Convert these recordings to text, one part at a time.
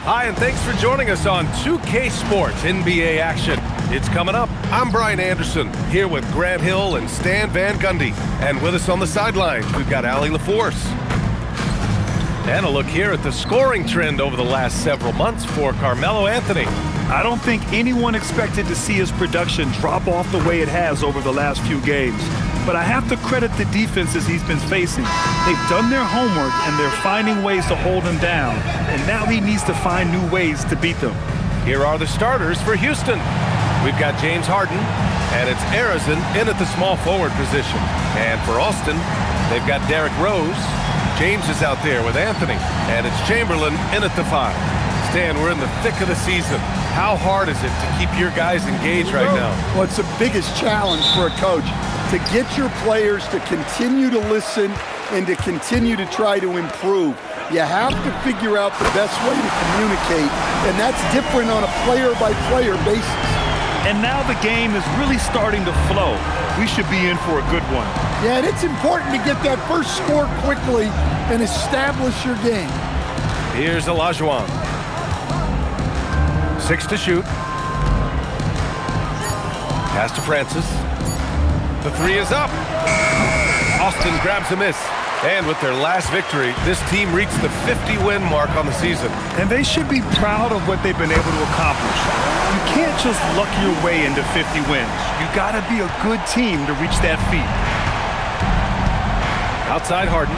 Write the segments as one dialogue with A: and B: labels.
A: Hi, and thanks for joining us on 2K Sports NBA action. It's coming up. I'm Brian Anderson, here with Grant Hill and Stan Van Gundy. And with us on the sidelines, we've got Allie LaForce. And a look here at the scoring trend over the last several months for Carmelo Anthony.
B: I don't think anyone expected to see his production drop off the way it has over the last few games. But I have to credit the defenses he's been facing. They've done their homework, and they're finding ways to hold him down. And now he needs to find new ways to beat them.
A: Here are the starters for Houston. We've got James Harden, and it's Arizin in at the small forward position. And for Austin, they've got Derrick Rose. James is out there with Anthony, and it's Chamberlain in at the 5. Stan, we're in the thick of the season. How hard is it to keep your guys engaged right now?
C: Well, it's the biggest challenge for a coach, to get your players to continue to listen and to continue to try to improve. You have to figure out the best way to communicate, and that's different on a player-by-player basis.
B: And now the game is really starting to flow. We should be in for a good one.
C: Yeah, and it's important to get that first score quickly and establish your game.
A: Here's Olajuwon. 6 to shoot. Pass to Francis. The 3 is up. Austin grabs a miss. And with their last victory, this team reached the 50-win mark on the season.
B: And they should be proud of what they've been able to accomplish. You can't just luck your way into 50 wins. You gotta be a good team to reach that feat.
A: Outside Harden.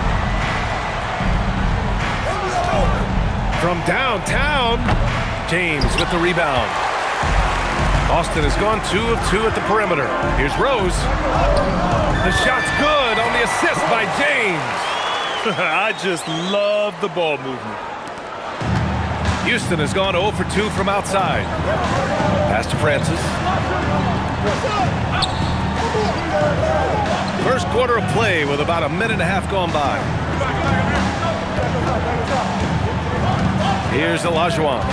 A: From downtown, James with the rebound. Austin has gone 2 of 2 at the perimeter. Here's Rose. The shot's good on the assist by James.
B: I just love the ball movement.
A: Houston has gone 0 for 2 from outside. Pass to Francis. First quarter of play with about a minute and a half gone by. Here's Olajuwon.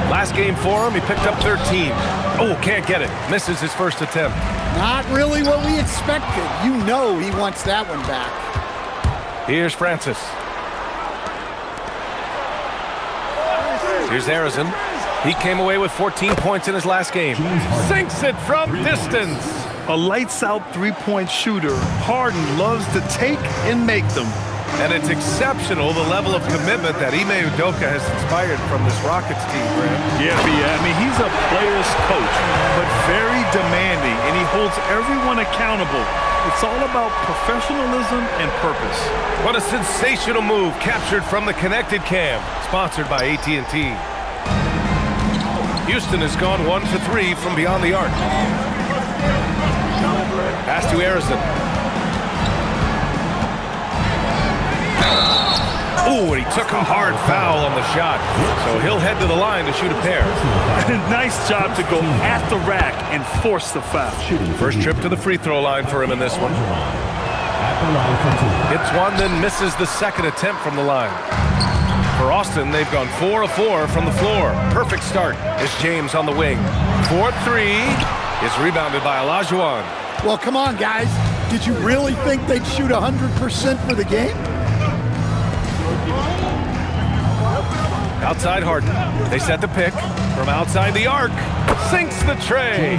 A: Last game for him, he picked up 13. Oh, can't get it. Misses his first attempt.
C: Not really what we expected. You know he wants that one back.
A: Here's Francis. Here's Arizin. He came away with 14 points in his last game. Sinks it from distance.
B: A lights-out three-point shooter. Harden loves to take and make them.
A: And it's exceptional, the level of commitment that Ime Udoka has inspired from this Rockets team, Grant.
B: Yeah, I mean, he's a player's coach, but very demanding, and he holds everyone accountable. It's all about professionalism and purpose.
A: What a sensational move captured from the connected cam, sponsored by AT&T. Houston has gone 1 for 3 from beyond the arc. Pass to Arizin. Oh, and he took a hard foul on the shot. So he'll head to the line to shoot a pair.
B: Nice job to go at the rack and force the foul.
A: First trip to the free throw line for him in this one. Hits one, then misses the second attempt from the line. For Austin, they've gone 4 of 4 from the floor. Perfect start as James on the wing. 4-3 is rebounded by Olajuwon.
C: Well, come on, guys. Did you really think they'd shoot 100% for the game?
A: Outside Harden. They set the pick from outside the arc. Sinks the tray.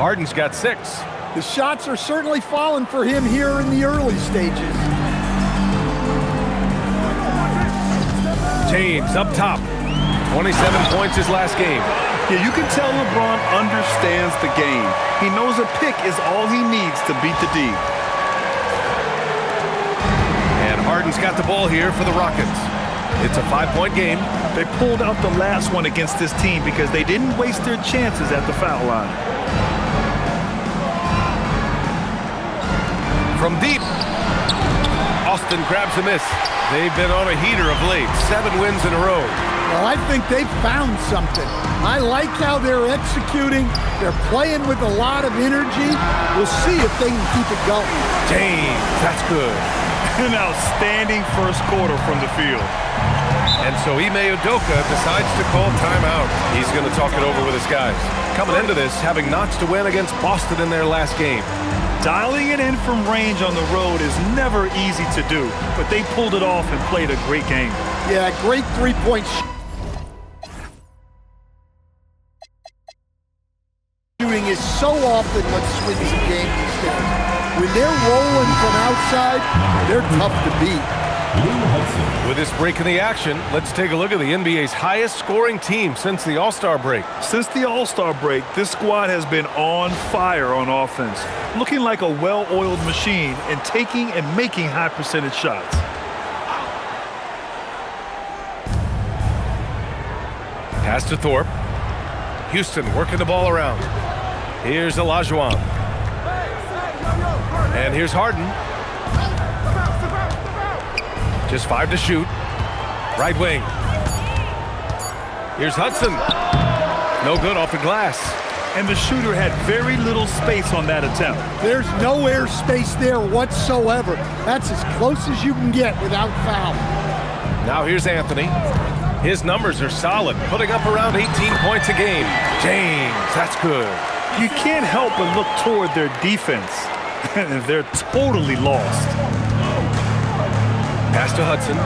A: Harden's got 6.
C: The shots are certainly falling for him here in the early stages.
A: James up top. 27 points his last game.
B: Yeah, you can tell LeBron understands the game. He knows a pick is all he needs to beat the D.
A: And Harden's got the ball here for the Rockets. It's a 5-point game.
B: They pulled out the last one against this team because they didn't waste their chances at the foul line.
A: From deep, Austin grabs a miss. They've been on a heater of late. 7 wins in a row.
C: Well, I think they've found something. I like how they're executing. They're playing with a lot of energy. We'll see if they can keep it going.
A: James, that's good.
B: An outstanding first quarter from the field.
A: And so Ime Udoka decides to call timeout. He's going to talk it over with his guys. Coming into this, having notched a win against Boston in their last game.
B: Dialing it in from range on the road is never easy to do, but they pulled it off and played a great game.
C: Yeah, great three-point shot. is so often what swings a game these days. When they're rolling from outside, they're tough to beat.
A: With this break in the action, let's take a look at the NBA's highest scoring team since the All-Star break.
B: Since the All-Star break, this squad has been on fire on offense, looking like a well-oiled machine and taking and making high percentage shots.
A: Pass to Thorpe. Houston working the ball around. Here's Olajuwon. And here's Harden. Just 5 to shoot. Right wing. Here's Hudson. No good off the glass.
B: And the shooter had very little space on that attempt.
C: There's no air space there whatsoever. That's as close as you can get without foul.
A: Now here's Anthony. His numbers are solid, putting up around 18 points a game. James, that's good.
B: You can't help but look toward their defense. They're totally lost.
A: Pass to Hudson.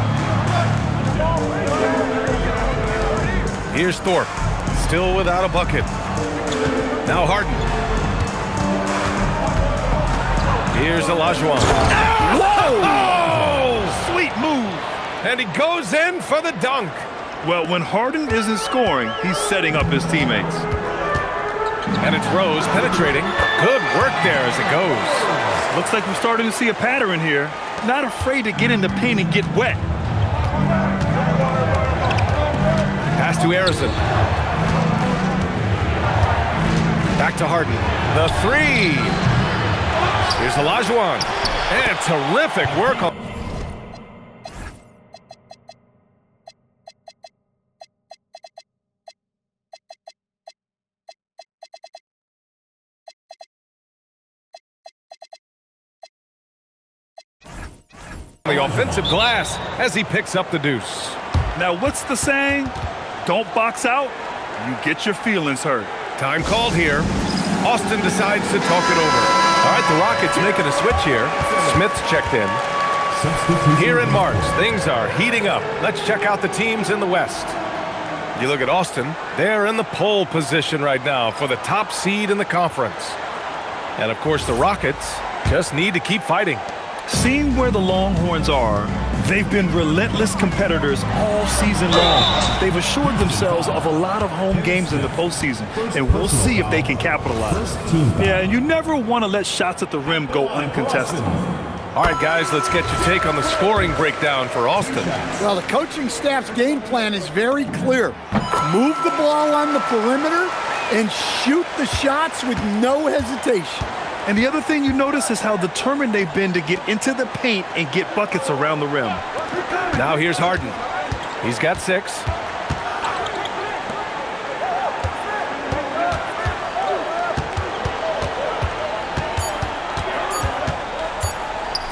A: Here's Thorpe, still without a bucket. Now Harden. Here's Olajuwon.
B: Whoa! Oh, sweet move.
A: And he goes in for the dunk.
B: Well, when Harden isn't scoring, he's setting up his teammates.
A: And it's Rose penetrating. Good work there as it goes.
B: Looks like we're starting to see a pattern here. Not afraid to get in the paint and get wet.
A: Pass to Harrison. Back to Harden. The three. Here's Olajuwon. And terrific work on. The offensive glass as he picks up the deuce.
B: Now, what's the saying? Don't box out, you get your feelings hurt.
A: Time called here. Austin decides to talk it over. All right, the Rockets making a switch here. Smith's checked in. Here in March, things are heating up. Let's check out the teams in the West. You look at Austin, they're in the pole position right now for the top seed in the conference. And of course, the Rockets just need to keep fighting.
B: Seeing where the Longhorns are, they've been relentless competitors all season long. They've assured themselves of a lot of home games in the postseason, and we'll see if they can capitalize. Yeah, and you never want to let shots at the rim go uncontested.
A: All right, guys, let's get your take on the scoring breakdown for Austin.
C: Well, the coaching staff's game plan is very clear. Move the ball on the perimeter and shoot the shots with no hesitation.
B: And the other thing you notice is how determined they've been to get into the paint and get buckets around the rim.
A: Now here's Harden. He's got 6.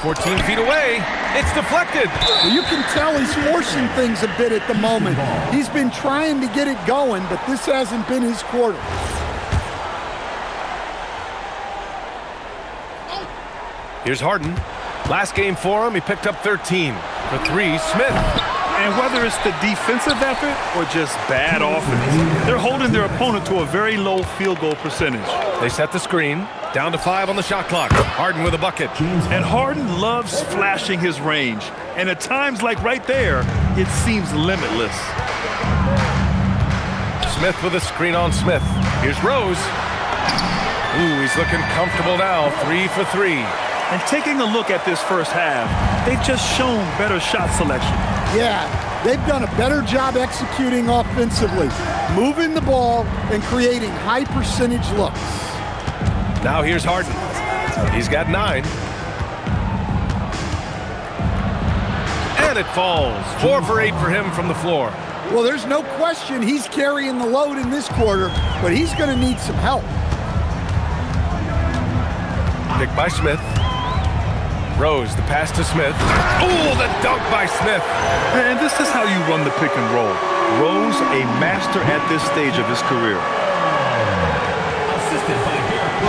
A: "14 feet away. It's deflected."
C: Well, you can tell he's forcing things a bit at the moment. He's been trying to get it going, but this hasn't been his quarter.
A: Here's Harden. Last game for him, he picked up 13. For 3, Smith.
B: And whether it's the defensive effort or just bad offense, they're holding their opponent to a very low field goal percentage.
A: They set the screen. Down to 5 on the shot clock. Harden with a bucket.
B: And Harden loves flashing his range. And at times like right there, it seems limitless.
A: Smith with a screen on Smith. Here's Rose. Ooh, he's looking comfortable now. 3 for 3.
B: And taking a look at this first half, they've just shown better shot selection.
C: Yeah, they've done a better job executing offensively, moving the ball and creating high percentage looks.
A: Now here's Harden. He's got 9. And it falls. 4 for 8 for him from the floor.
C: Well, there's no question he's carrying the load in this quarter, but he's going to need some help.
A: Pick by Smith. Rose, the pass to Smith. Oh, the dunk by Smith.
B: And this is how you run the pick and roll. Rose, a master at this stage of his career.
D: Assisted by Derrick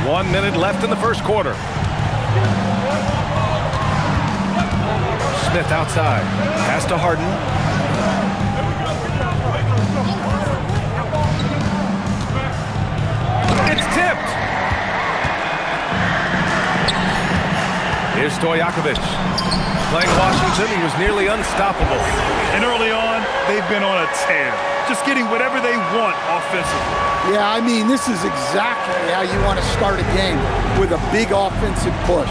D: Rose.
A: 1 minute left in the first quarter. Smith outside. Pass to Harden. Here's Stojakovic. Playing Washington, he was nearly unstoppable.
B: And early on, they've been on a tear. Just getting whatever they want offensively.
C: Yeah, I mean, this is exactly how you want to start a game, with a big offensive push.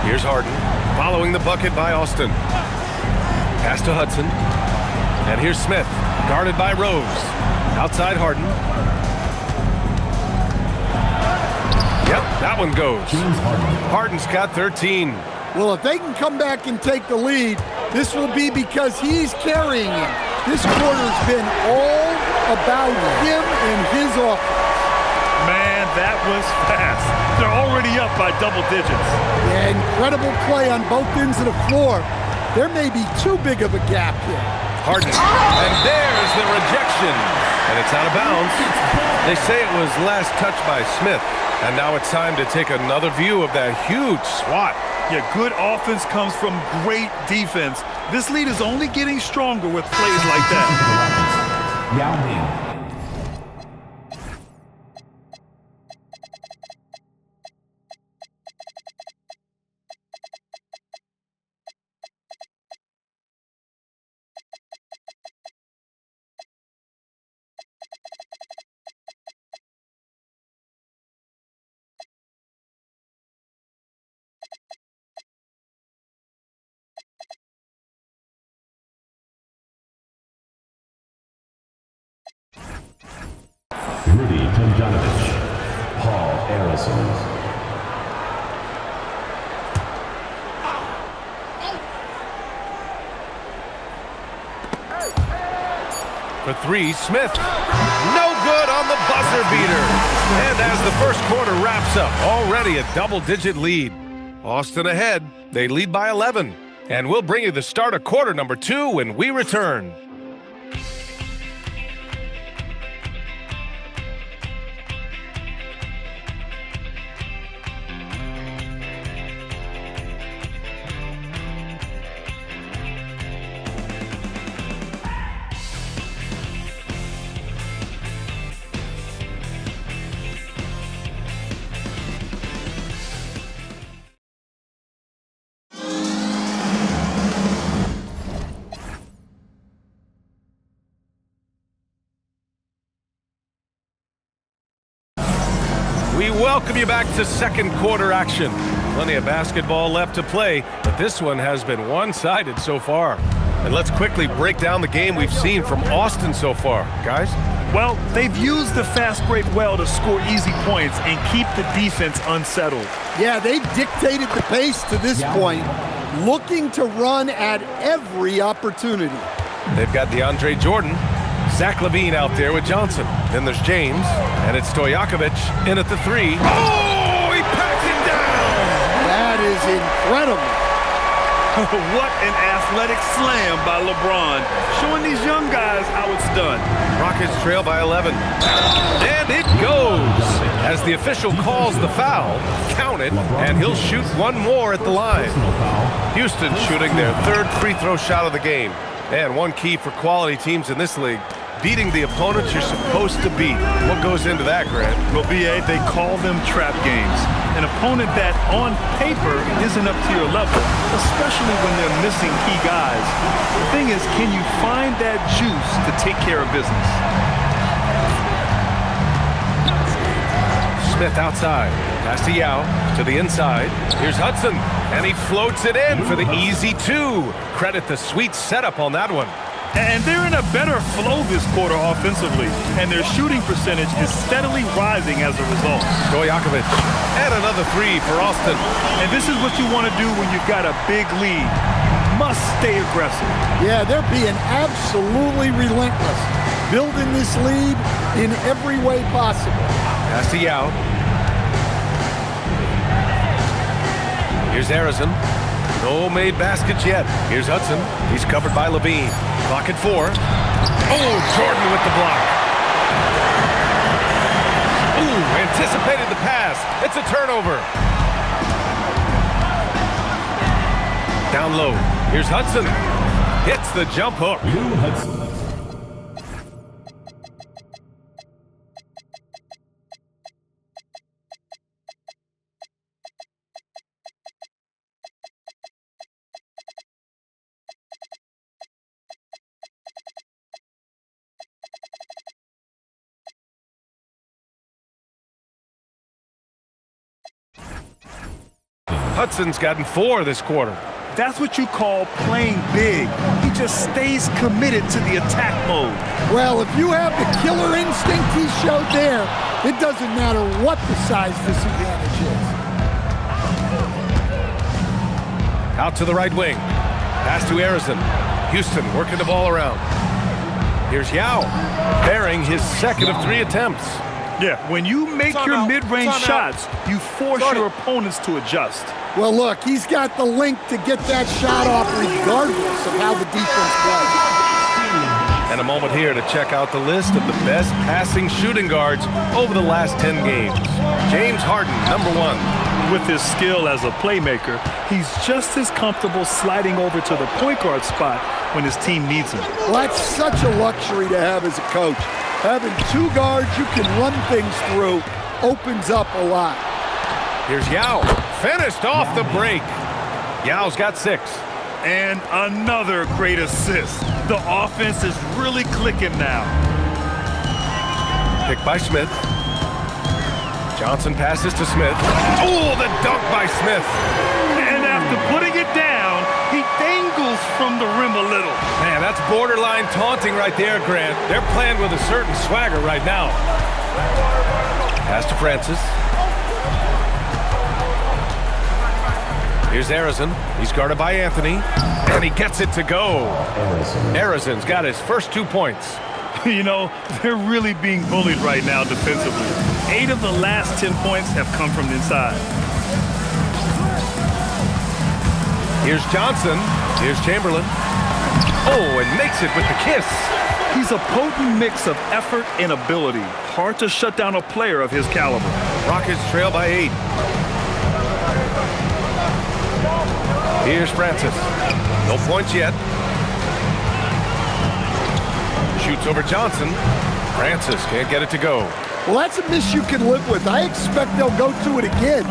A: Here's Harden, following the bucket by Austin. Pass to Hudson. And here's Smith, guarded by Rose. Outside Harden. Yep, that one goes. Harden's got 13.
C: Well, if they can come back and take the lead, this will be because he's carrying him. This quarter's been all about him and his offense.
B: Man, that was fast. They're already up by double digits.
C: Yeah, incredible play on both ends of the floor. There may be too big of a gap here.
A: Harden, and there's the rejection. And it's out of bounds. They say it was last touched by Smith. And now it's time to take another view of that huge swat.
B: Yeah, good offense comes from great defense. This lead is only getting stronger with plays like that.
E: Yao Ming. Rudy Tomjanovich, Paul Harrison.
A: For three, Smith. No good on the buzzer beater. And as the first quarter wraps up, already a double-digit lead. Austin ahead. They lead by 11. And we'll bring you the start of quarter number 2 when we return. We welcome you back to second quarter action. Plenty of basketball left to play, but this one has been one-sided so far. And let's quickly break down the game we've seen from Austin so far. Guys?
B: Well, they've used the fast break well to score easy points and keep the defense unsettled.
C: Yeah, they've dictated the pace to this point, looking to run at every opportunity.
A: They've got DeAndre Jordan, Zach LaVine out there with Johnson. Then there's James, and it's Stojakovic in at the 3. Oh, he packs it down!
C: That is incredible.
B: What an athletic slam by LeBron, showing these young guys how it's done.
A: Rockets trail by 11. And it goes! As the official calls the foul, count it, and he'll shoot one more at the line. Houston shooting their third free throw shot of the game. And one key for quality teams in this league, beating the opponents you're supposed to beat. What goes into that, Grant?
B: Well, B.A., they call them trap games. An opponent that, on paper, isn't up to your level, especially when they're missing key guys. The thing is, can you find that juice to take care of business?
A: Smith outside. Pass to Yao. To the inside. Here's Hudson. And he floats it in for the easy 2. Credit the sweet setup on that one.
B: And they're in a better flow this quarter offensively, and their shooting percentage is steadily rising as a result.
A: Stojakovic, and another 3 for Austin.
B: And this is what you want to do when you've got a big lead. Must stay aggressive.
C: Yeah, they're being absolutely relentless, building this lead in every way possible.
A: Pass to Yao. Here's Harrison. No made baskets yet. Here's Hudson. He's covered by LaVine. Clock at 4. Oh, Jordan with the block. Ooh, anticipated the pass. It's a turnover. Down low. Here's Hudson. Hits the jump hook.
E: Hudson.
A: Hudson's gotten 4 this quarter.
B: That's what you call playing big. He just stays committed to the attack mode.
C: Well, if you have the killer instinct he showed there, it doesn't matter what the size disadvantage is.
A: Out to the right wing. Pass to Arizon. Houston working the ball around. Here's Yao, bearing his second of 3 attempts.
B: Yeah, when you make your mid-range shots, you force your opponents to adjust.
C: Well, look, he's got the length to get that shot off regardless of how the defense plays.
A: And a moment here to check out the list of the best passing shooting guards over the last 10 games. James Harden, number 1.
B: With his skill as a playmaker, he's just as comfortable sliding over to the point guard spot when his team needs him.
C: Well, that's such a luxury to have as a coach. Having 2 guards you can run things through opens up a lot.
A: Here's Yao, finished off the break. Yao's got 6.
B: And another great assist. The offense is really clicking now.
A: Pick by Smith. Johnson passes to Smith. Oh, the dunk by Smith.
B: And after putting it down, he dangles from the rim a little.
A: Man, that's borderline taunting right there, Grant. They're playing with a certain swagger right now. Pass to Francis. Here's Arizon. He's guarded by Anthony. And he gets it to go. Arizon's got his first 2 points.
B: You know, they're really being bullied right now defensively. 8 of the last 10 points have come from inside.
A: Here's Johnson. Here's Chamberlain. Oh, and makes it with the kiss.
B: He's a potent mix of effort and ability. Hard to shut down a player of his caliber.
A: Rockets trail by 8. Here's Francis. No points yet. Shoots over Johnson. Francis can't get it to go.
C: Well, that's a miss you can live with. I expect they'll go to it again,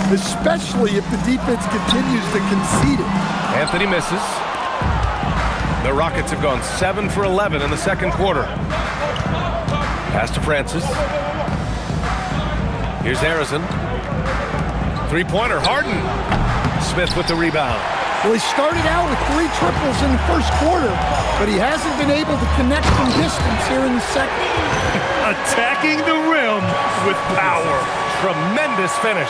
C: especially if the defense continues to concede it.
A: Anthony misses. The Rockets have gone 7 for 11 in the second quarter. Pass to Francis. Here's Arizon. 3-pointer, Harden. Smith with the rebound.
C: Well, he started out with 3 triples in the first quarter, but he hasn't been able to connect from distance here in the second.
B: Attacking the rim with power.
A: Tremendous finish.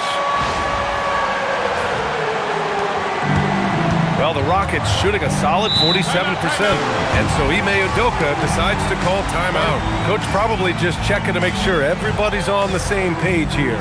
A: Well, the Rockets shooting a solid 47%. And so Ime Udoka decides to call timeout. Coach probably just checking to make sure everybody's on the same page here.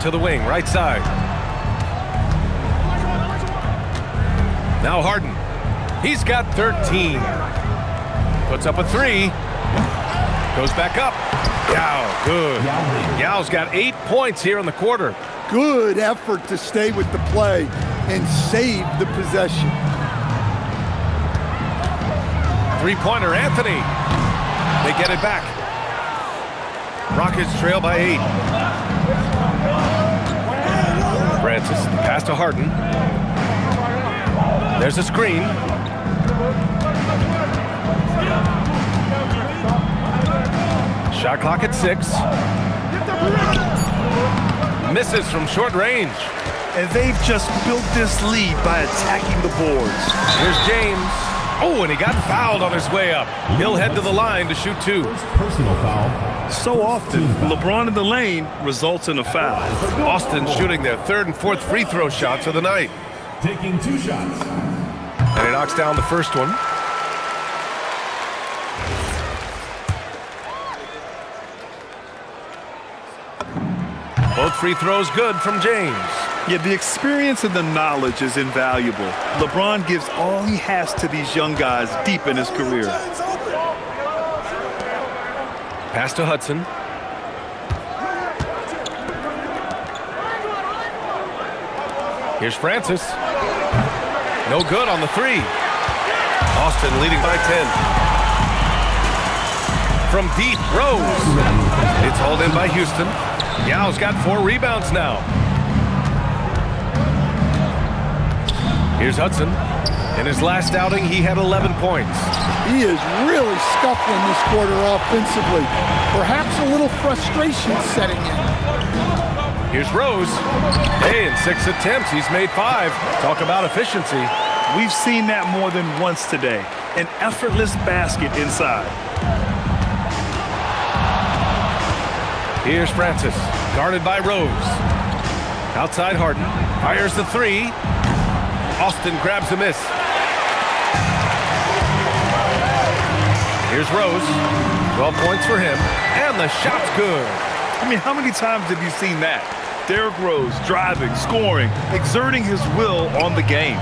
A: To the wing, right side. Now Harden. He's got 13. Puts up a 3. Goes back up. Yao, good. Yao's got 8 points here in the quarter.
C: Good effort to stay with the play and save the possession.
A: 3-pointer, Anthony. They get it back. Rockets trail by 8. Francis, pass to Harden. There's a screen. Shot clock at 6. Misses from short range.
B: And they've just built this lead by attacking the boards.
A: Here's James. Oh, and he got fouled on his way up. He'll head to the line to shoot 2.
E: Personal foul.
B: So often, LeBron in the lane results in a foul.
A: Boston shooting their 3rd and 4th free throw shots of the night.
E: Taking 2 shots.
A: And he knocks down the first one. free throw's good from James.
B: Yeah, the experience and the knowledge is invaluable. LeBron gives all he has to these young guys deep in his career.
A: Pass to Hudson. Here's Francis. No good on the three. Austin leading by 10. From deep, Rose. It's hauled in by Houston. Yao's got 4 rebounds now. Here's Hudson. In his last outing, he had 11 points.
C: He is really scuffling this quarter offensively. Perhaps a little frustration setting in.
A: Here's Rose. Hey, in 6 attempts, he's made 5. Talk about efficiency.
B: We've seen that more than once today. An effortless basket inside.
A: Here's Francis, guarded by Rose. Outside Harden, fires the 3. Austin grabs a miss. Here's Rose, 12 points for him, and the shot's good.
B: I mean, how many times have you seen that? Derrick Rose driving, scoring, exerting his will on the game.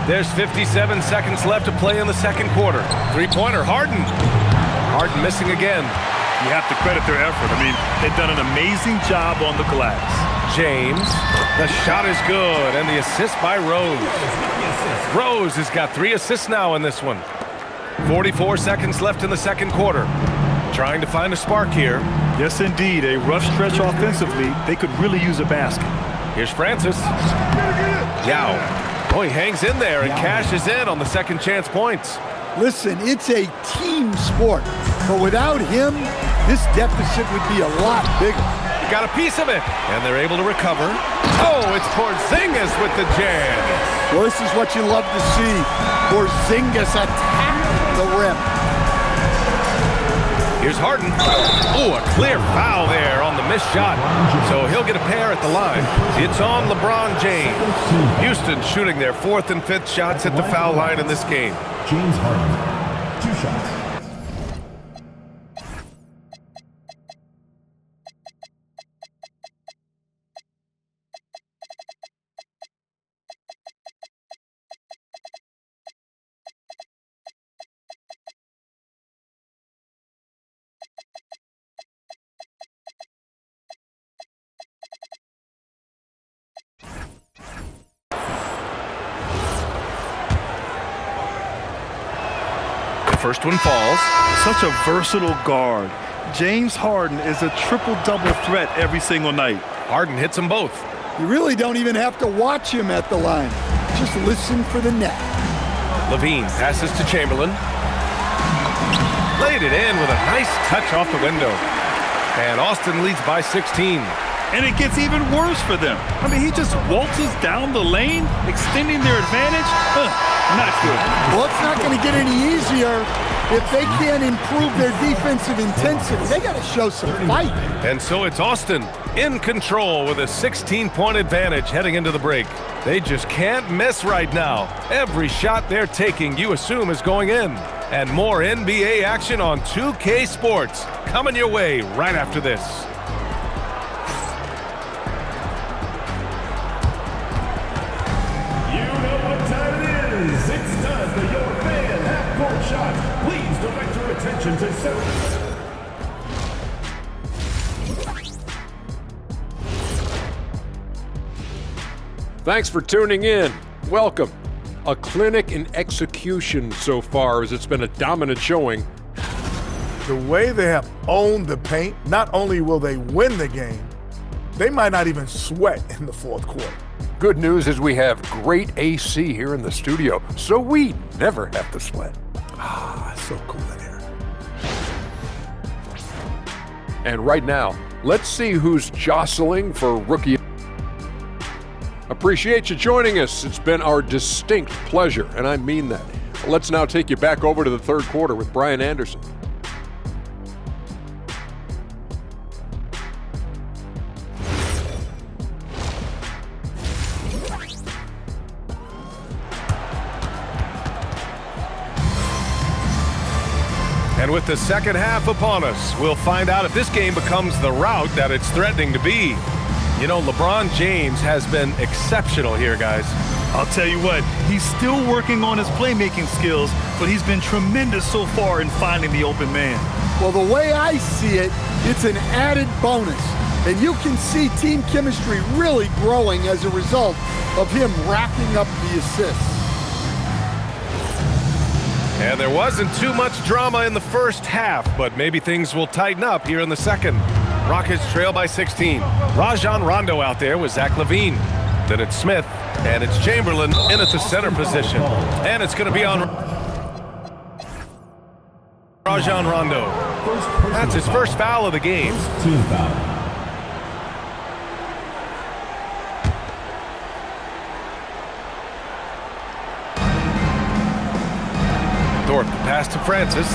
A: There's 57 seconds left to play in the second quarter. 3-pointer, Harden. Harden missing again.
B: You have to credit their effort. I mean, they've done an amazing job on the glass.
A: James, the shot is good, and the assist by Rose. Rose has got 3 assists now in this one. 44 seconds left in the second quarter. Trying to find a spark here.
B: Yes, indeed. A rough stretch offensively. They could really use a basket.
A: Here's Francis. Yao. Oh, he hangs in there and cashes in on the second chance points.
C: Listen, it's a team sport, but without him, this deficit would be a lot bigger.
A: Got a piece of it, and they're able to recover. Oh, it's Porzingis with the jam.
C: Well, this is what you love to see. Porzingis attack the rim.
A: Here's Harden. Oh, a clear foul there on the missed shot. So he'll get a pair at the line. It's on LeBron James. Houston shooting their 4th and 5th shots at the foul line in this game.
E: James Harden, 2 shots.
A: First one falls.
B: Such a versatile guard. James Harden is a triple-double threat every single night.
A: Harden hits them both.
C: You really don't even have to watch him at the line. Just listen for the net.
A: Levine passes to Chamberlain. Laid it in with a nice touch off the window. And Austin leads by 16.
B: And it gets even worse for them. I mean, he just waltzes down the lane, extending their advantage. Not good.
C: Well, it's not going to get any easier if they can't improve their defensive intensity. They got to show some fight.
A: And so it's Austin in control with a 16-point advantage heading into the break. They just can't miss right now. Every shot they're taking, you assume, is going in. And more NBA action on 2K Sports coming your way right after this.
E: You know what time it is. It's time for your fan half-court shot. Please direct your attention to center.
F: Thanks for tuning in. Welcome. A clinic in execution so far, as it's been a dominant showing.
G: The way they have owned the paint, not only will they win the game, they might not even sweat in the fourth quarter.
F: Good news is we have great AC here in the studio, so we never have to sweat.
G: Ah, it's so cool in here.
F: And right now, let's see who's jostling for rookie. Appreciate you joining us. It's been our distinct pleasure, and I mean that. Let's now take you back over to the third quarter with Brian Anderson.
A: And And with the second half upon us, we'll find out if this game becomes the rout that it's threatening to be. You know, LeBron James has been exceptional here, guys.
B: I'll tell you what, he's still working on his playmaking skills, but he's been tremendous so far in finding the open man.
C: Well, the way I see it, it's an added bonus. And you can see team chemistry really growing as a result of him racking up the assists.
A: And there wasn't too much drama in the first half, but maybe things will tighten up here in the second. Rockets trail by 16. Rajon Rondo out there with Zach LaVine. Then it's Smith, and it's Chamberlain in at the center position. And it's going to be on Rajon Rondo. That's his first foul of the game.
E: Team foul.
A: Thorpe, pass to Francis.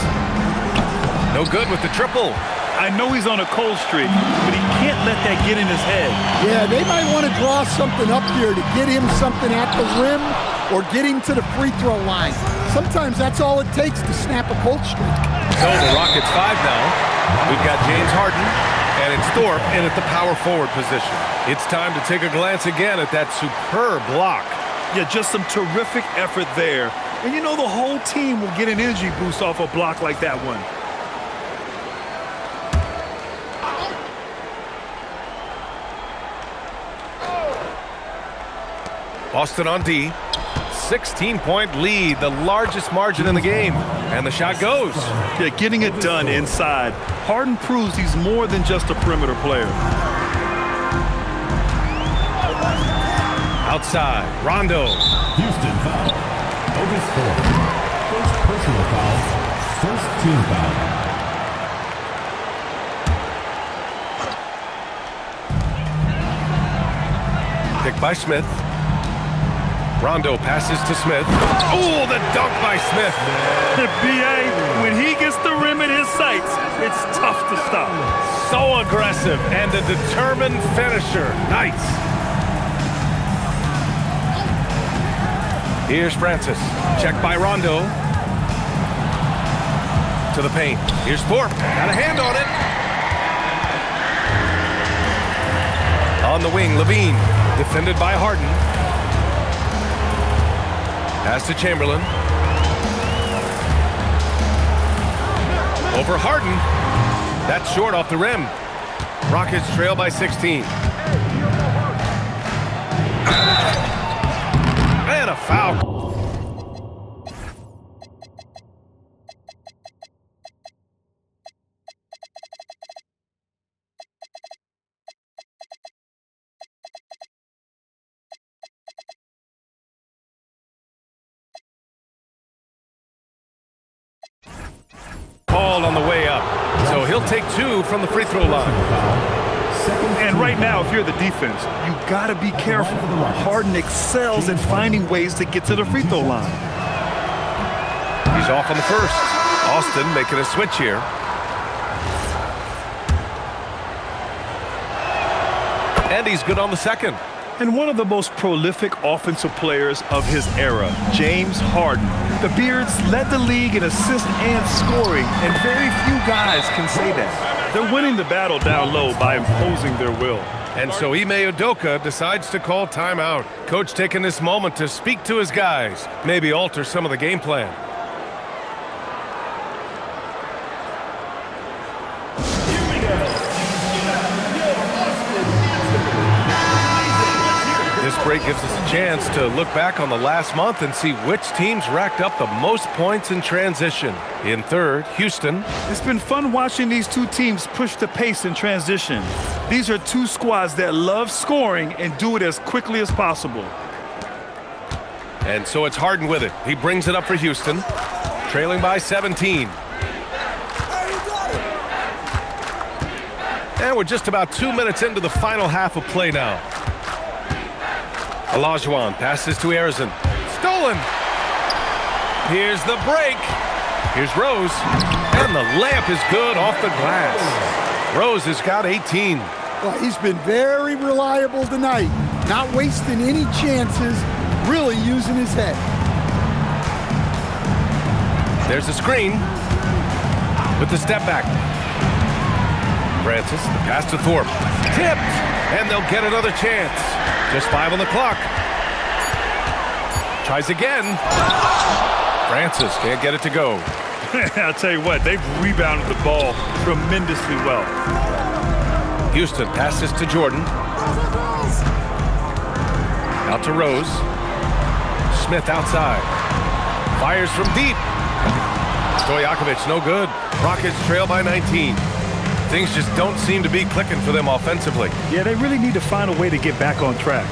A: No good with the triple.
B: I know he's on a cold streak, but he can't let that get in his head.
C: Yeah, they might want to draw something up here to get him something at the rim or get him to the free throw line. Sometimes that's all it takes to snap a cold streak.
A: So the Rockets 5 now. We've got James Harden, and it's Thorpe in at the power forward position. It's time to take a glance again at that superb block.
B: Yeah, just some terrific effort there. And you know the whole team will get an energy boost off a block like that one.
A: Boston on D. 16-point lead, the largest margin in the game. And the shot goes.
B: Yeah, getting it done inside. Harden proves he's more than just a perimeter player.
A: Outside, Rondo.
E: Houston foul. August 4th. First personal foul. First team foul.
A: Pick by Smith. Rondo passes to Smith. Oh, the dunk by Smith.
B: The B.A., when he gets the rim in his sights, it's tough to stop.
A: So aggressive and a determined finisher. Nice. Here's Francis. Check by Rondo. To the paint. Here's Thorpe. Got a hand on it. On the wing, LaVine. Defended by Harden. Pass to Chamberlain. Over Harden. That's short off the rim. Rockets trail by 16. And a foul. Called on the way up. So he'll take 2 from the free throw line.
B: And right now, if you're the defense, you got to be careful. Harden excels at finding ways to get to the free throw line.
A: He's off on the first. Austin making a switch here. And he's good on the second.
B: And one of the most prolific offensive players of his era, James Harden. The Beards led the league in assists and scoring, and very few guys can say that. They're winning the battle down low by imposing their will.
A: And so Ime Udoka decides to call timeout. Coach taking this moment to speak to his guys, maybe alter some of the game plan. This break gives us a chance to look back on the last month and see which teams racked up the most points in transition. In third, Houston.
B: It's been fun watching these two teams push the pace in transition. These are two squads that love scoring and do it as quickly as possible.
A: And so it's Harden with it. He brings it up for Houston, trailing by 17. And we're just about 2 minutes into the final half of play now. Olajuwon passes to Arizon. Stolen. Here's the break. Here's Rose. And the layup is good off the glass. Rose has got 18.
C: Well, he's been very reliable tonight. Not wasting any chances, really using his head.
A: There's a screen. with the step back. Francis, the pass to Thorpe. Tipped, and they'll get another chance. Just 5 on the clock. Tries again. Francis can't get it to go.
B: I'll tell you what, they've rebounded the ball tremendously well.
A: Houston passes to Jordan. Out to Rose. Smith outside. Fires from deep. Stojakovic, no good. Rockets trail by 19. Things just don't seem to be clicking for them offensively.
B: Yeah, they really need to find a way to get back on track.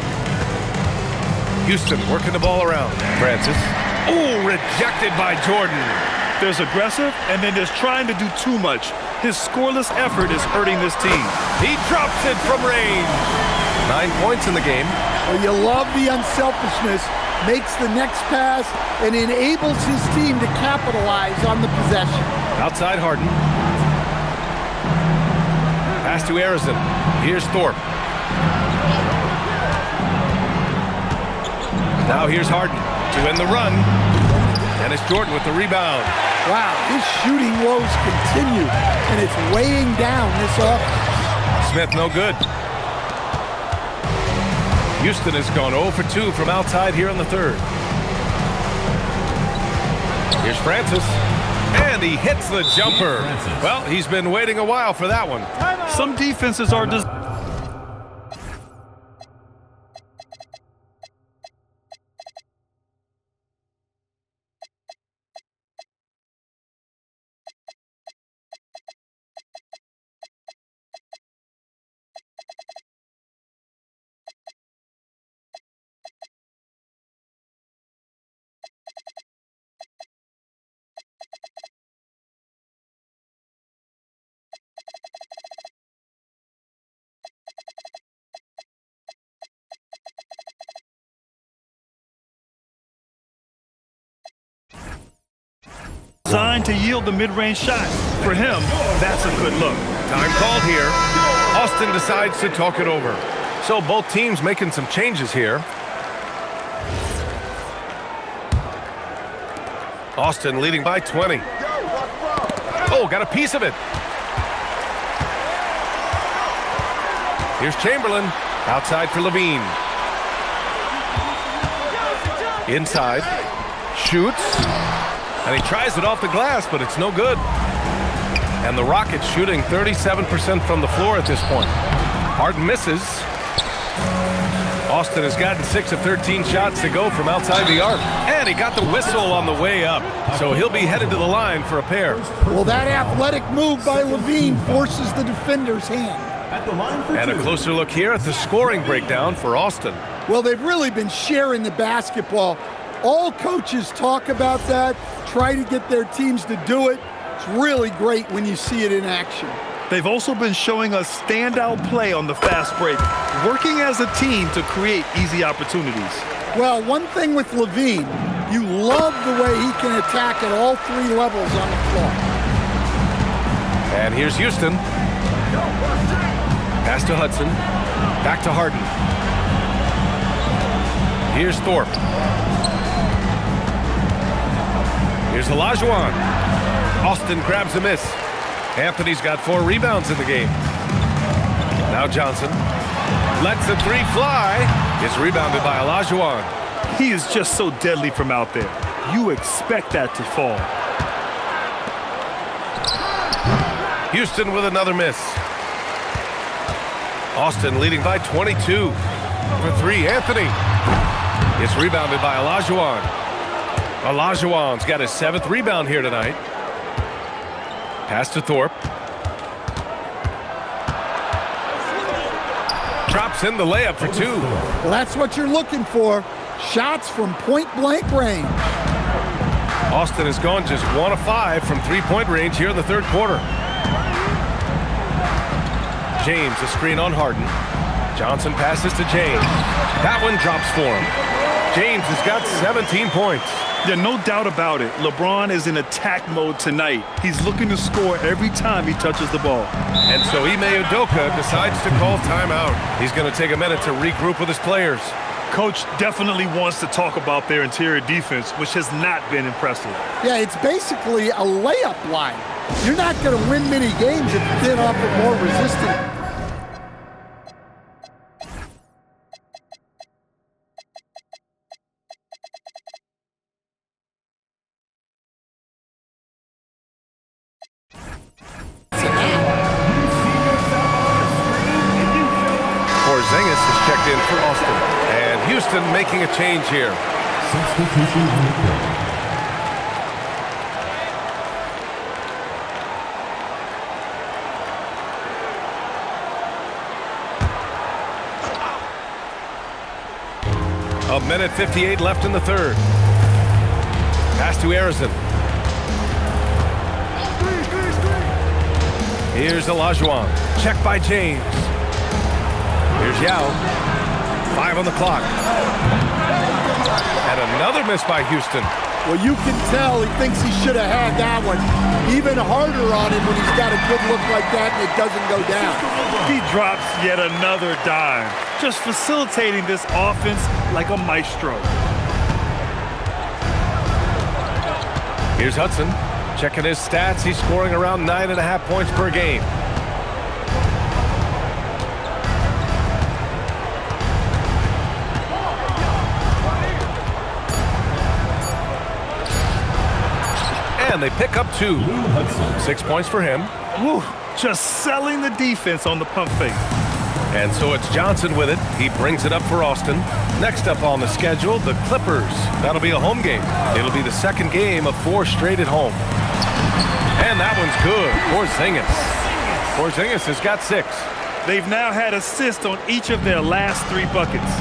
A: Houston working the ball around. Francis. Oh, rejected by Jordan.
B: There's aggressive, and then there's trying to do too much. His scoreless effort is hurting this team.
A: He drops it from range. 9 points in the game.
C: Well, you love the unselfishness. Makes the next pass and enables his team to capitalize on the possession.
A: Outside Harden. Pass to Arizon. Here's Thorpe. Now here's Harden to end the run. And it's Jordan with the rebound.
C: Wow, his shooting woes continue, and it's weighing down this offense.
A: Smith no good. Houston has gone 0 for 2 from outside here in the third. Here's Francis. And he hits the jumper. Well, he's been waiting a while for that one.
B: Some defenses are designed to yield the mid-range shot. For him, that's a good look.
A: Time called here. Austin decides to talk it over. So both teams making some changes here. Austin leading by 20. Oh, got a piece of it. Here's Chamberlain. Outside for Levine. Inside. Shoots. And he tries it off the glass, but it's no good. And the Rockets shooting 37% from the floor at this point. Harden misses. Austin has gotten 6 of 13 shots to go from outside the arc. And he got the whistle on the way up. So he'll be headed to the line for a pair.
C: Well, that athletic move by Levine forces the defender's hand.
E: At the line for
A: And a closer look here at the scoring breakdown for Austin.
C: Well, they've really been sharing the basketball. All coaches talk about that, try to get their teams to do it. It's really great when you see it in action.
B: They've also been showing us standout play on the fast break, working as a team to create easy opportunities.
C: Well, one thing with Levine, you love the way he can attack at all 3 levels on the floor.
A: And here's Houston. Pass to Hudson. Back to Harden. Here's Thorpe. Here's Olajuwon. Austin grabs a miss. Anthony's got 4 rebounds in the game. Now Johnson lets the 3 fly. It's rebounded by Olajuwon.
B: He is just so deadly from out there. You expect that to fall.
A: Houston with another miss. Austin leading by 22. For 3, Anthony. It's rebounded by Olajuwon. Olajuwon's got his 7th rebound here tonight. Pass to Thorpe. Drops in the layup for 2.
C: Well, that's what you're looking for. Shots from point-blank range.
A: Austin has gone just 1 of 5 from 3-point range here in the third quarter. James, a screen on Harden. Johnson passes to James. That one drops for him. James has got 17 points.
B: Yeah, no doubt about it. LeBron is in attack mode tonight. He's looking to score every time he touches the ball.
A: And so Ime Udoka decides to call timeout. He's going to take a minute to regroup with his players.
B: Coach definitely wants to talk about their interior defense, which has not been impressive.
C: Yeah, it's basically a layup line. You're not going to win many games if you can't offer more resistance.
A: Porzingis is checked in for Austin. And Houston making a change here.
E: Substitution required.
A: A minute 58 left in the third. Pass to Arizon. Here's Olajuwon. Check by James. Here's Yao. 5 on the clock. And another miss by Houston.
C: Well, you can tell he thinks he should have had that one. Even harder on him when he's got a good look like that and it doesn't go down.
B: He drops yet another dime, just facilitating this offense like a maestro.
A: Here's Hudson. Checking his stats. He's scoring around 9.5 points per game. And they pick up 2. 6 points for him.
B: Woo, just selling the defense on the pump fake.
A: And so it's Johnson with it. He brings it up for Austin. Next up on the schedule, the Clippers. That'll be a home game. It'll be the second game of 4 straight at home. And that one's good. Porzingis has got 6.
B: They've now had assists on each of their last 3 buckets.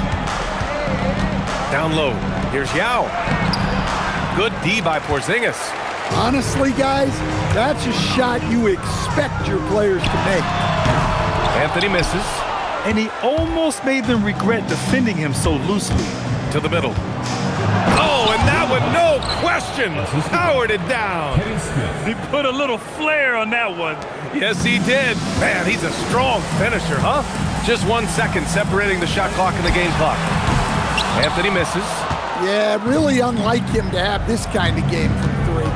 A: Down low. Here's Yao. Good D by Porzingis.
C: Honestly, guys, that's a shot you expect your players to make.
A: Anthony misses.
B: And he almost made them regret defending him so loosely.
A: To the middle. Oh, and that one, no question, powered it down.
B: He put a little flair on that one.
A: Yes, he did. Man, he's a strong finisher, huh? Just 1 second separating the shot clock and the game clock. Anthony misses.
C: Yeah, really unlike him to have this kind of game from 3.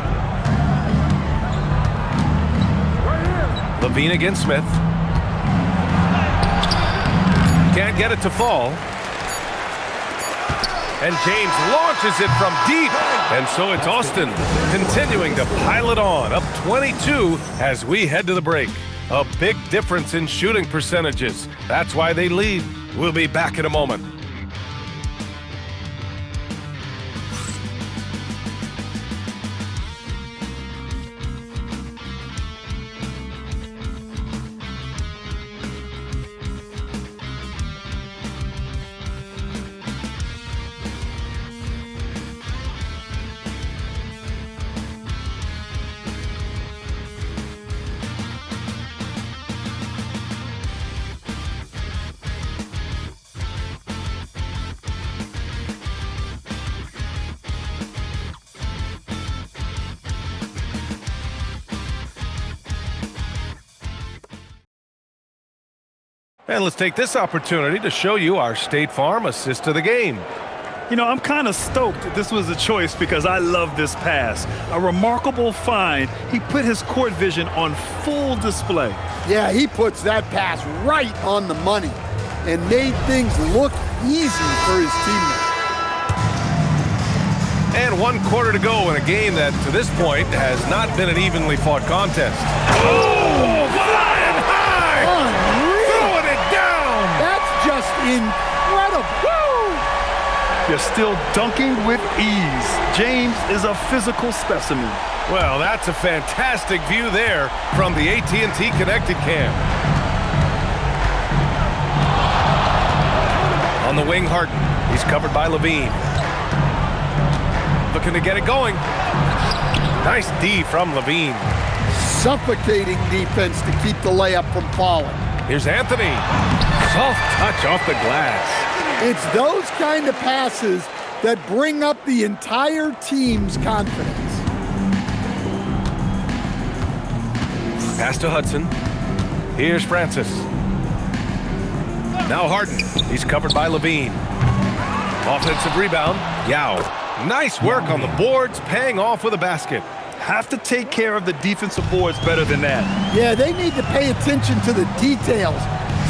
A: Levine against Smith. Can't get it to fall. And James launches it from deep. And so it's Austin continuing to pile it on, up 22 as we head to the break. A big difference in shooting percentages. That's why they lead. We'll be back in a moment. And let's take this opportunity to show you our State Farm assist of the game.
B: You know, I'm kind of stoked this was a choice because I love this pass. A remarkable find. He put his court vision on full display.
C: Yeah, he puts that pass right on the money and made things look easy for his teammates.
A: And 1 quarter to go in a game that, to this point, has not been an evenly fought contest. Oh, flying high! Throwing it down!
C: That's just incredible! Woo!
B: You're still dunking with ease. James is a physical specimen.
A: Well, that's a fantastic view there from the AT&T Connected Cam. On the wing, Harden. He's covered by Levine. Looking to get it going. Nice D from Levine.
C: Suffocating defense to keep the layup from falling.
A: Here's Anthony. Soft touch off the glass.
C: It's those kind of passes that bring up the entire team's confidence.
A: Pass to Hudson. Here's Francis. Now Harden. He's covered by Levine. Offensive rebound. Yao. Nice work on the boards, paying off with a basket.
B: have to take care of the defensive boards better than that.
C: Yeah, they need to pay attention to the details.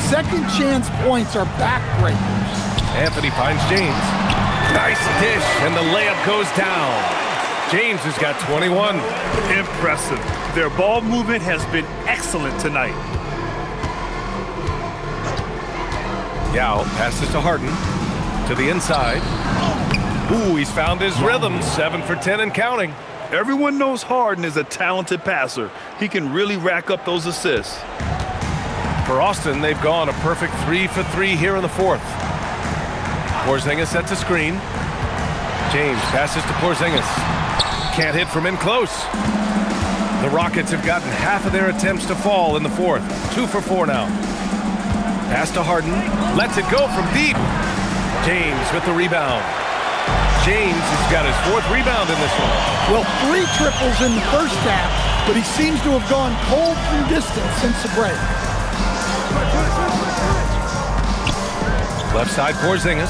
C: Second chance points are backbreakers.
A: Anthony finds James. Nice dish, and the layup goes down. James has got 21.
B: Impressive. Their ball movement has been excellent tonight.
A: Yao passes to Harden. To the inside. Ooh, he's found his rhythm. 7 for 10 and counting.
B: Everyone knows Harden is a talented passer. He can really rack up those assists.
A: For Austin, they've gone a perfect 3 for 3 here in the fourth. Porzingis sets a screen. James passes to Porzingis. Can't hit from in close. The Rockets have gotten half of their attempts to fall in the fourth. 2 for 4 now. Pass to Harden. Lets it go from deep. James with the rebound. James has got his 4th rebound in this one.
C: Well, 3 triples in the first half, but he seems to have gone cold from distance since the break.
A: Left side Porzingis.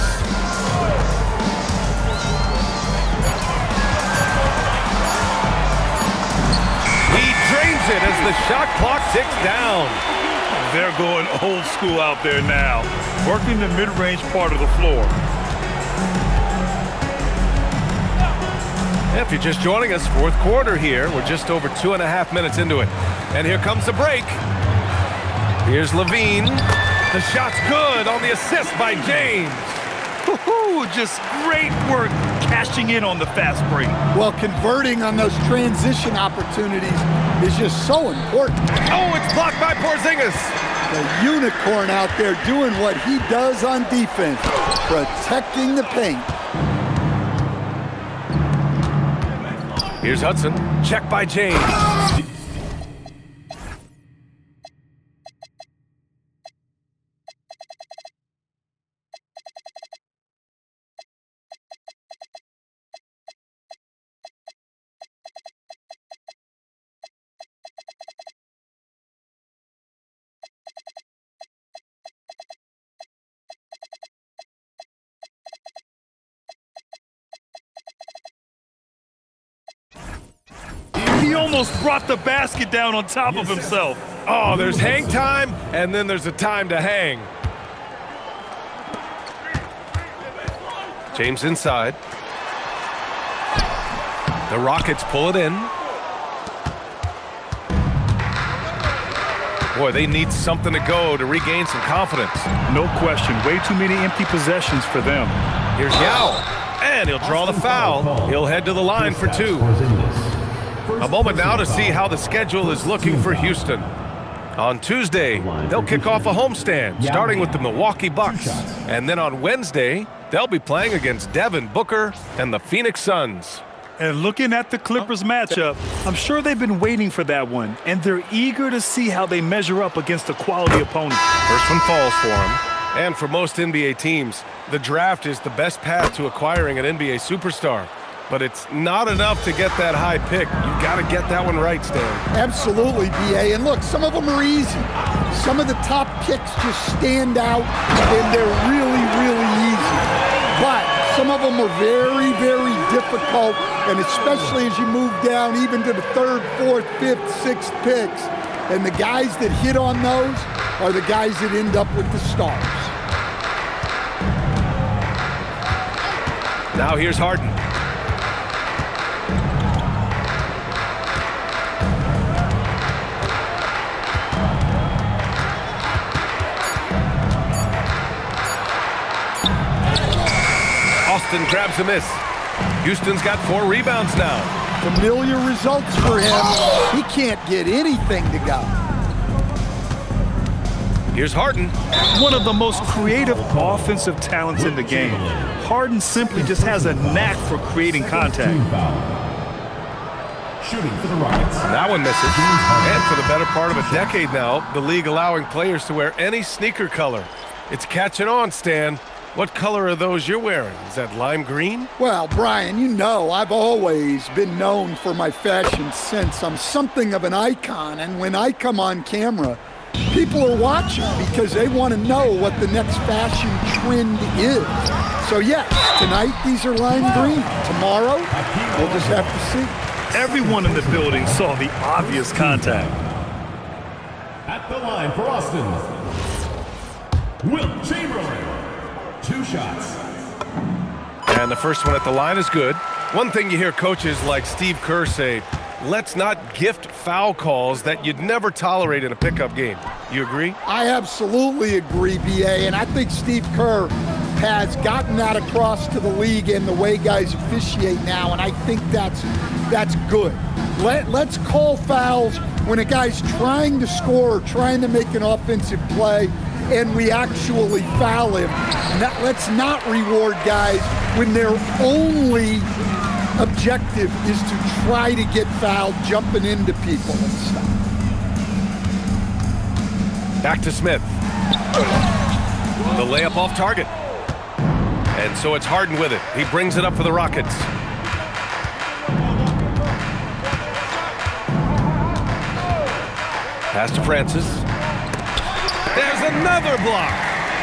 A: He drains it as the shot clock ticks down.
B: They're going old school out there now, working the mid-range part of the floor.
A: If you're just joining us, fourth quarter here. We're just over 2.5 minutes into it. And here comes the break. Here's Levine. The shot's good on the assist by James.
B: Woohoo! Just great work cashing in on the fast break.
C: Well, converting on those transition opportunities is just so important.
A: Oh, it's blocked by Porzingis.
C: The unicorn out there doing what he does on defense, protecting the paint.
A: Here's Hudson. Check by James.
B: He almost brought the basket down on top of himself.
A: Oh, there's hang time, and then there's a time to hang. James inside. The Rockets pull it in. Boy, they need something to go to regain some confidence.
B: No question. Way too many empty possessions for them.
A: Here's Yao, and he'll draw the foul. He'll head to the line for 2. A moment now to see how the schedule is looking for Houston. On Tuesday, they'll kick off a homestand, starting with the Milwaukee Bucks. And then on Wednesday, they'll be playing against Devin Booker and the Phoenix Suns.
B: And looking at the Clippers matchup, I'm sure they've been waiting for that one, and they're eager to see how they measure up against a quality opponent.
A: First one falls for them. And for most NBA teams, the draft is the best path to acquiring an NBA superstar. But it's not enough to get that high pick. You've got to get that one right, Stan.
C: Absolutely, B.A. And look, some of them are easy. Some of the top picks just stand out, and they're really, really easy. But some of them are very, very difficult, and especially as you move down even to the 3rd, 4th, 5th, 6th picks. And the guys that hit on those are the guys that end up with the stars.
A: Now here's Harden. Austin grabs a miss. Houston's got 4 rebounds now.
C: Familiar results for him. He can't get anything to go.
A: Here's Harden.
B: One of the most creative offensive talents in the game. Harden simply just has a knack for creating contact.
E: Shooting for the Rockets.
A: That one misses. And for the better part of a decade now, the league allowing players to wear any sneaker color. It's catching on, Stan. What color are those you're wearing? Is that lime green?
C: Well, Brian, you know I've always been known for my fashion sense. I'm something of an icon, and when I come on camera, people are watching because they want to know what the next fashion trend is. So yes, tonight these are lime green. Tomorrow, we'll just have to see.
B: Everyone in the building saw the obvious contact.
E: At the line for Austin, Wilt Chamberlain. 2 shots.
A: And the first one at the line is good. One thing you hear coaches like Steve Kerr say, let's not gift foul calls that you'd never tolerate in a pickup game. You agree?
C: I absolutely agree, B.A., and I think Steve Kerr has gotten that across to the league and the way guys officiate now, and I think that's good. Let's call fouls when a guy's trying to score or trying to make an offensive play and we actually foul him. Let's not reward guys when their only objective is to try to get fouled, jumping into people and stuff.
A: Back to Smith. The layup off target. And so it's Harden with it. He brings it up for the Rockets. Pass to Francis. There's another block.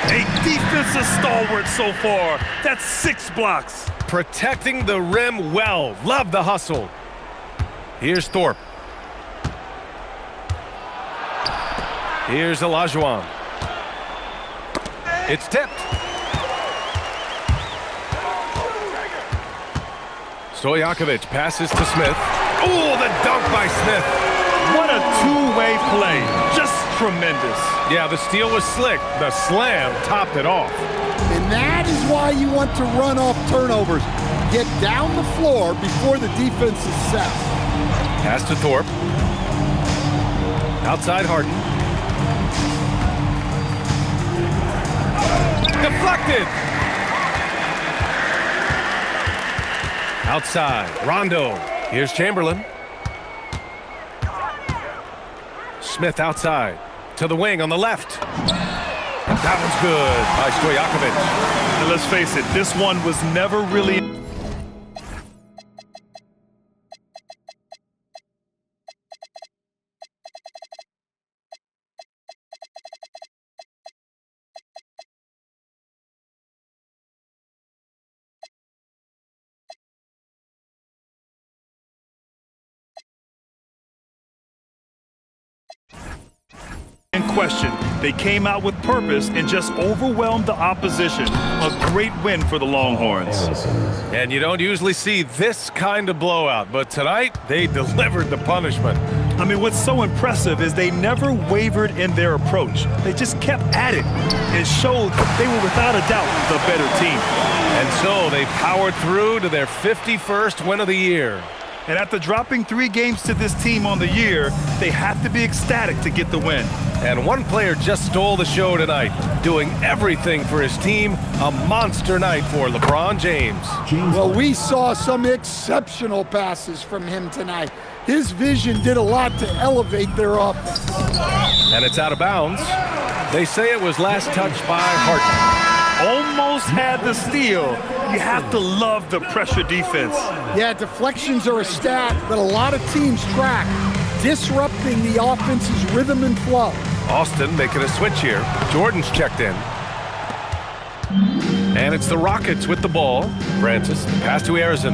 B: A defensive stalwart so far. That's 6 blocks.
A: Protecting the rim well. Love the hustle. Here's Thorpe. Here's Olajuwon. It's tipped. Stojakovic passes to Smith. Oh, the dunk by Smith.
B: What a two-way play. Just tremendous.
A: Yeah, the steal was slick. The slam topped it off.
C: And that is why you want to run off turnovers. Get down the floor before the defense is set.
A: Pass to Thorpe. Outside Harden. Deflected. Outside, Rondo. Here's Chamberlain. Smith outside. To the wing on the left. That one's good by Stojakovic.
B: And let's face it, this one was never really... in question. They came out with purpose and just overwhelmed the opposition. A great win for the Longhorns.
A: And you don't usually see this kind of blowout, but tonight they delivered the punishment.
B: I mean, what's so impressive is they never wavered in their approach. They just kept at it and showed that they were without a doubt the better team.
A: And so they powered through to their 51st win of the year.
B: And after dropping 3 games to this team on the year, they have to be ecstatic to get the win.
A: And one player just stole the show tonight, doing everything for his team. A monster night for LeBron James.
C: Well, we saw some exceptional passes from him tonight. His vision did a lot to elevate their offense.
A: And it's out of bounds. They say it was last touched by Harden.
B: Almost had the steal. You have to love the pressure defense.
C: Yeah, deflections are a stat that a lot of teams track, disrupting the offense's rhythm and flow.
A: Austin making a switch here. Jordan's checked in. And it's the Rockets with the ball. Francis, pass to Arizon.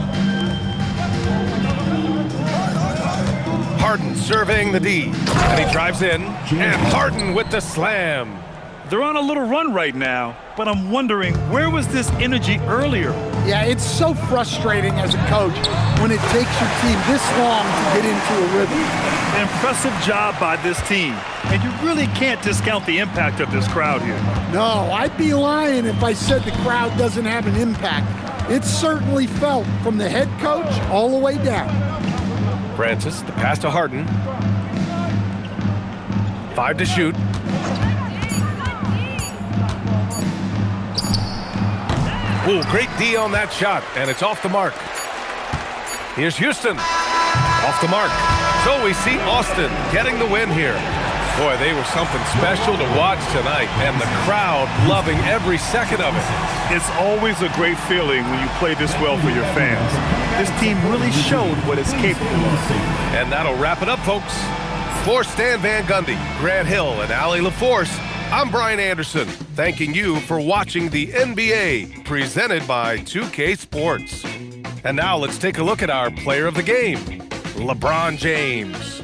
A: Harden surveying the D. And he drives in. And Harden with the slam.
B: They're on a little run right now, but I'm wondering, where was this energy earlier?
C: Yeah, it's so frustrating as a coach when it takes your team this long to get into a rhythm.
B: An impressive job by this team, and you really can't discount the impact of this crowd here.
C: No, I'd be lying if I said the crowd doesn't have an impact. It's certainly felt from the head coach all the way down.
A: Francis, the pass to Harden. 5 to shoot. Ooh, great D on that shot, and it's off the mark. Here's Houston. Off the mark. So we see Austin getting the win here. Boy, they were something special to watch tonight, and the crowd loving every second of it.
B: It's always a great feeling when you play this well for your fans. This team really showed what it's capable of.
A: And that'll wrap it up, folks. For Stan Van Gundy, Grant Hill, and Allie LaForce, I'm Brian Anderson, thanking you for watching the NBA, presented by 2K Sports. And now let's take a look at our player of the game. LeBron James.